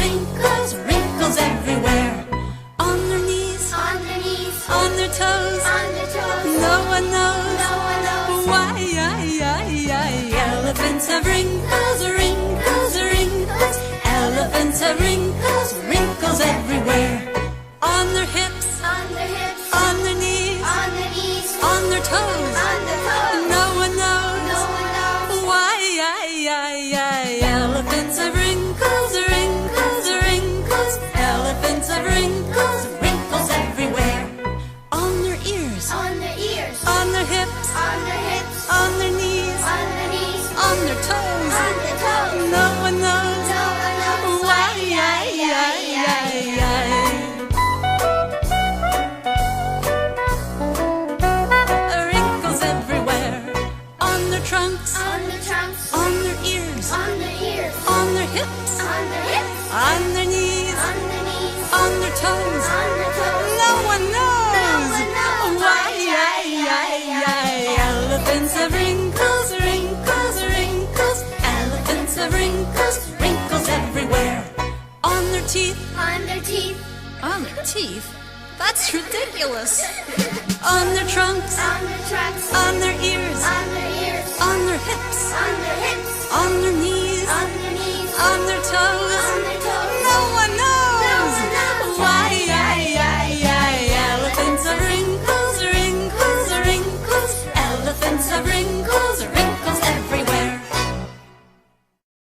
wrinkles, wrinkles everywhere. On their knees, on their toes, no one knows, why. Elephants have wrinkles, wrinkles, wrinkles. Elephants have wrinkles, wrinkles everywhere. On their hips, on their knees, on their toes, no one knows, why. Elephants have wrinkles, wrinkles, wrinkles. Elephants have wrinkles, wrinkles everywhere. On their ears, on their hips, on their knees, on their toes, no one knows, why. Wrinkles everywhere. On their trunks, on their ears, on their hips, on their knees, on their toes, no one knows, why. Elephants have wrinkles, wrinkles, wrinkles. Elephants have wrinkles, wrinkles everywhere. On their teeth, on their teeth? That's ridiculous. On their trunks, on their ears, on their hips, on their knees, on their toes,